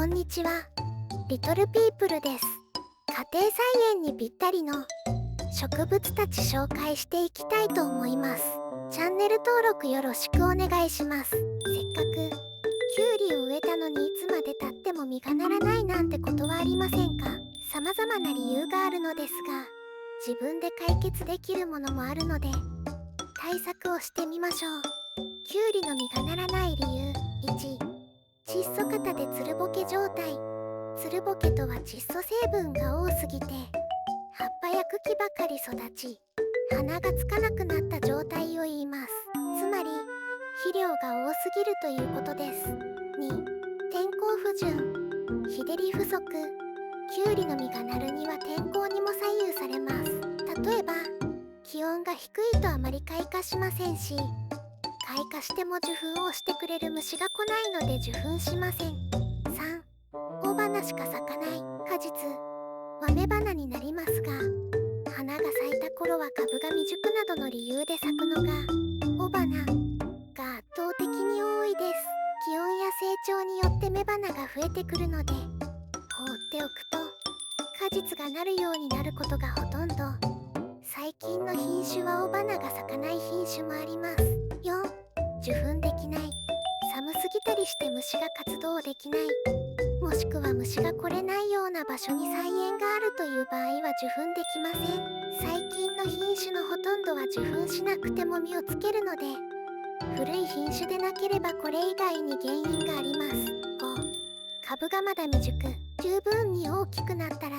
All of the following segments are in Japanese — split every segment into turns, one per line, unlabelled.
んにちは。リトルピープルです。家庭菜園にぴったりの植物たち紹介していきたいと思います。チャンネル登録よろしくお願いします。せっかくキュウリを植えたのにいつまで経っても実がならないなんてことはありませんか？様々な理由があるのですが、自分で解決できるものもあるので対策をしてみましょう。キュウリの実がならない理由。1、窒素型でつるぼけ状態。つるぼけとは窒素成分が多すぎて葉っぱや茎ばかり育ち花がつかなくなった状態を言います。つまり肥料が多すぎるということです。2、天候不順。日照り不足。キュウリの実がなるには天候にも左右されます。例えば気温が低いとあまり開花しませんし、開花しても受粉をしてくれる虫が来ないので受粉しません。3、雄花しか咲かない。果実は雌花になりますが、花が咲いた頃は株が未熟などの理由で咲くのが雄花が圧倒的に多いです。気温や成長によって雌花が増えてくるので、放っておくと果実がなるようになることがほとんど。最近の品種は雄花が咲かない品種もあります。4、受粉できない。寒すぎたりして虫が活動できない、もしくは虫が来れないような場所に菜園があるという場合は受粉できません。最近の品種のほとんどは受粉しなくても実をつけるので、古い品種でなければこれ以外に原因があります。5、株がまだ未熟。十分に大きくなったら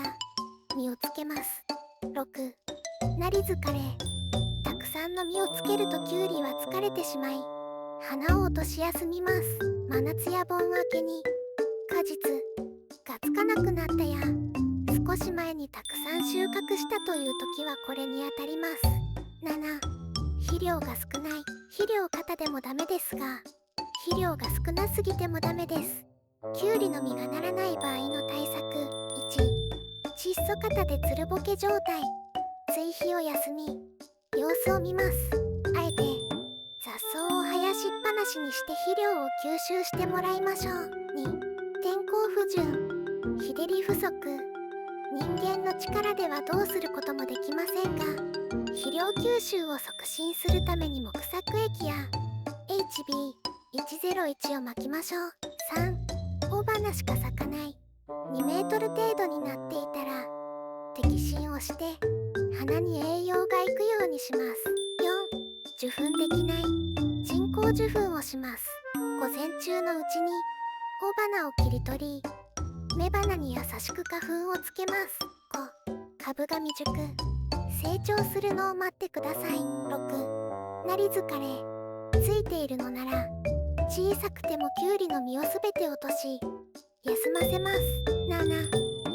実をつけます。6、なり疲れ。たくさんの実をつけるとキュウリは疲れてしまい花を落とし休みます。真夏や盆明けに果実がつかなくなったや少し前にたくさん収穫したという時はこれにあたります。7、肥料が少ない。肥料過多でもダメですが、肥料が少なすぎてもダメです。キュウリの実がならない場合の対策。1、窒素型でつるぼけ状態。追肥を休み様子を見ます。あえて雑草を生やしっぱなしにして肥料を吸収してもらいましょう。2、天候不順。日照り不足。人間の力ではどうすることもできませんが、肥料吸収を促進するためにも草区液や HB101 をまきましょう。3、雄花しか咲かない。2メートル程度になっていたら摘心をして花に栄養がいくようにします。4、受粉できない。人工受粉をします。午前中のうちに雄花を切り取り、雌花に優しく花粉をつけます。5、株が未熟。成長するのを待ってください。6、なり疲れ。ついているのなら小さくてもキュウリの実をすべて落とし休ませます。7、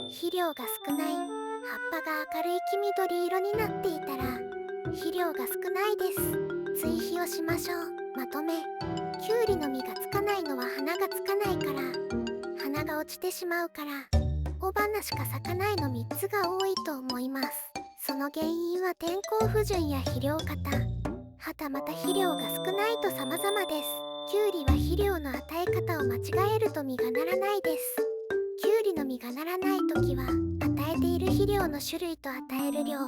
肥料が少ない。葉っぱが明るい黄緑色になっていたら肥料が少ないです。追肥をしましょう。まとめ、キュウリの実がつかないのは花がつかないから、花が落ちてしまうから、雄花しか咲かないの3つが多いと思います。その原因は天候不順や肥料過多、はたまた肥料が少ないと様々です。キュウリは肥料の与え方を間違えると実がならないです。キュウリの実がならない時は与えている肥料の種類と与える量、与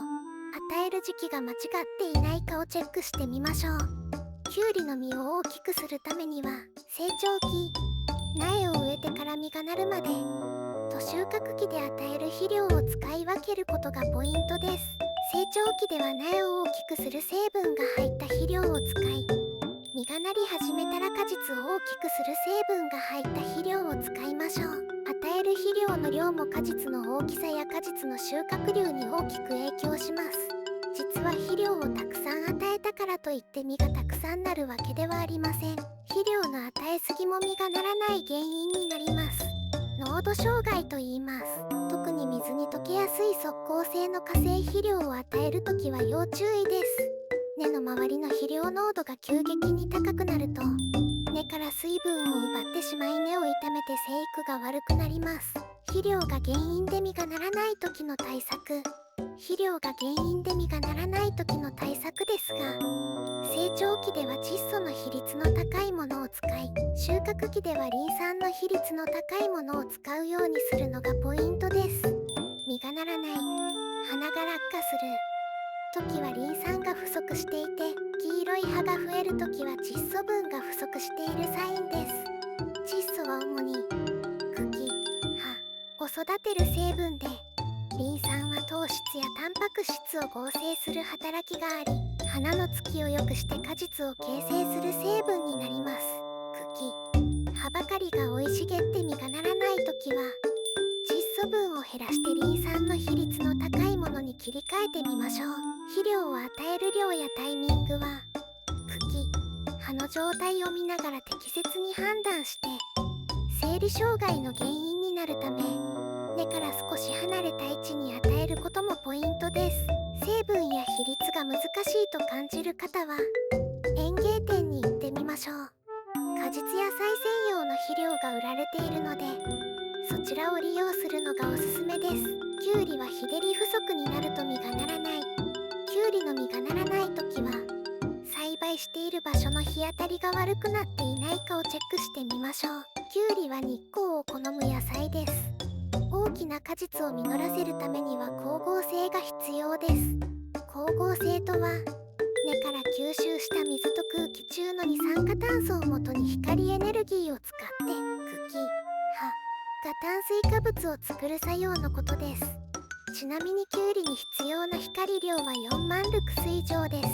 える時期が間違っていないかをチェックしてみましょう。キュウリの実を大きくするためには成長期、苗を植えてから実がなるまでと収穫期で与える肥料を使い分けることがポイントです。成長期では苗を大きくする成分が入った肥料を使い、実がなり始めたら果実を大きくする成分が入った肥料を使いましょう。与える肥料の量も果実の大きさや果実の収穫量に大きく影響します。実は肥料をたくさん与えたからといって実がたくさんなるわけではありません。肥料の与えすぎも実がならない原因になります。濃度障害と言います。特に水に溶けやすい即効性の化成肥料を与えるときは要注意です。根の周りの肥料濃度が急激に高くなると根から水分を奪ってしまい根を傷めて生育が悪くなります。肥料が原因で実がならない時の対策。肥料が原因で実がならない時の対策ですが、成長期では窒素の比率の高いものを使い、収穫期ではリン酸の比率の高いものを使うようにするのがポイントです。実がならない、花が落下する時はリン酸が不足していて、黄色い葉が増える時は窒素分が不足しているサインです。窒素は主に茎、葉を育てる成分で、リン酸は糖質やタンパク質を合成する働きがあり、花のつきを良くして果実を形成する成分になります。茎、葉ばかりが生い茂って実がならない時は、窒素分を減らしてリン酸の比率の高いものに切り替えてみましょう。肥料を与える量やタイミングは、茎、葉の状態を見ながら適切に判断して、生理障害の原因になるため、根から少し離れた位置に与えることもポイントです。成分や比率が難しいと感じる方は、園芸店に行ってみましょう。果実野菜専用の肥料が売られているので、そちらを利用するのがおすすめです。きゅうりは日照り不足になると実がならない。きゅうりの実がならない時は、栽培している場所の日当たりが悪くなっていないかをチェックしてみましょう。きゅうりは日光を好む野菜です。大きな果実を実らせるためには光合成が必要です。光合成とは、根から吸収した水と空気中の二酸化炭素をもとに光エネルギーを使って茎、葉が炭水化物を作る作用のことです。ちなみにきゅうりに必要な光量は4万ルクス以上です。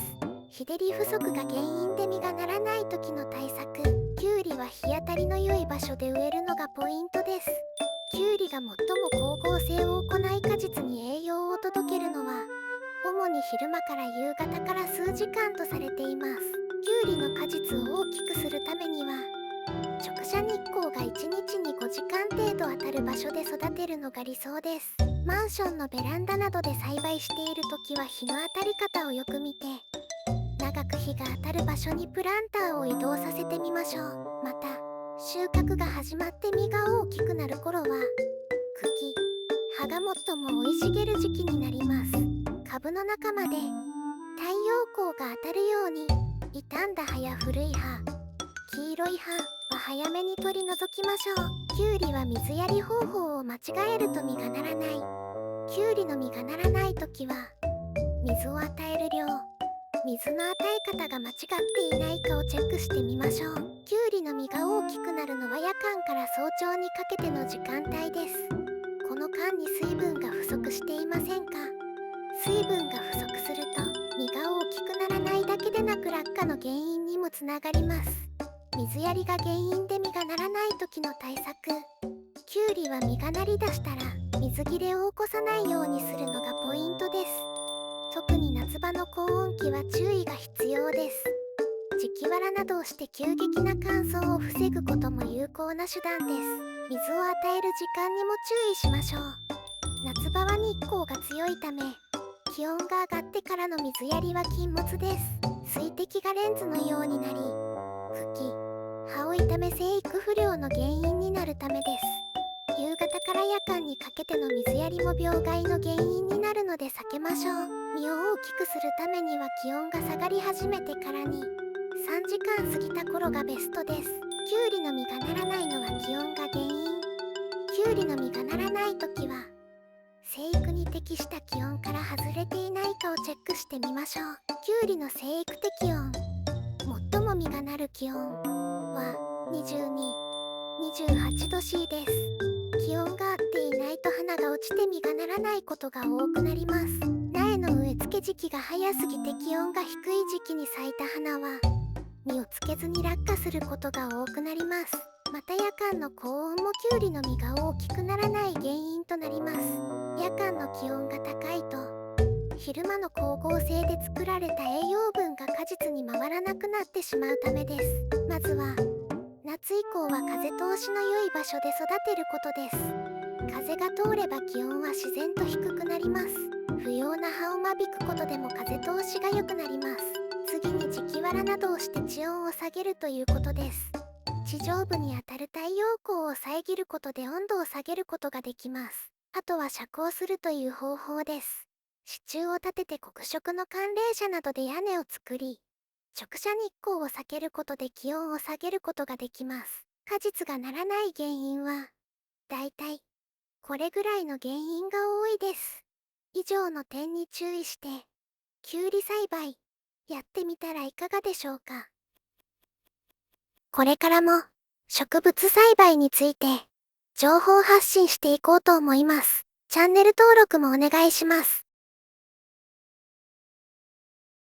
日照り不足が原因で実がならない時の対策。きゅうりは日当たりの良い場所で植えるのがポイントです。きゅうりが最も光合成を行い果実に栄養を届けるのは、主に昼間から夕方から数時間とされています。きゅうりの果実を大きくするためには、直射日光が1日に5時間程度当たる場所で育てるのが理想です。マンションのベランダなどで栽培している時は日の当たり方をよく見て、長く日が当たる場所にプランターを移動させてみましょう。また、収穫が始まって実が大きくなる頃は、茎、葉が最も生い茂る時期になります。株の中まで太陽光が当たるように、傷んだ葉や古い葉、黄色い葉は早めに取り除きましょう。きゅうりは水やり方法を間違えると実がならない。きゅうりの実がならない時は、水を与える量、水の与え方が間違っていないかをチェックしてみましょう。きゅうりの実が大きくなるのは夜間から早朝にかけての時間帯です。この間に水分が不足していませんか？水分が不足すると、実が大きくならないだけでなく落下の原因にもつながります。水やりが原因で実がならない時の対策。きゅうりは実がなりだしたら、水切れを起こさないようにするのがポイントです。特に夏場の高温期は注意が必要です。磁気わらなどをして急激な乾燥を防ぐことも有効な手段です。水を与える時間にも注意しましょう。夏場は日光が強いため、気温が上がってからの水やりは禁物です。水滴がレンズのようになり、茎、葉を傷め生育不良の原因になるためです。夕方から夜間にかけての水やりも病害の原因になるので避けましょう。実を大きくするためには気温が下がり始めてからに3時間過ぎた頃がベストです。きゅうりの実がならないのは気温が原因。きゅうりの実がならない時は、生育に適した気温から外れていないかをチェックしてみましょう。きゅうりの生育適温、最も実がなる気温は22、28度 C です。気温が合っていないと花が落ちて実がならないことが多くなります。苗の植え付け時期が早すぎて気温が低い時期に咲いた花は、実をつけずに落下することが多くなります。また夜間の高温もきゅうりの実が大きくならない原因となります。夜間の気温が高いと、昼間の光合成で作られた栄養分が果実に回らなくなってしまうためです。まずは、夏以降は風通しの良い場所で育てることです。風が通れば気温は自然と低くなります。不要な葉を間引くことでも風通しが良くなります。次に磁気わらなどをして地温を下げるということです。地上部に当たる太陽光を遮ることで温度を下げることができます。あとは遮光するという方法です。支柱を立てて黒色の寒冷車などで屋根を作り、直射日光を避けることで気温を下げることができます。果実がならない原因は、だいたいこれぐらいの原因が多いです。以上の点に注意して、きゅうり栽培、やってみたらいかがでしょうか。これからも、植物栽培について、情報発信していこうと思います。チャンネル登録もお願いします。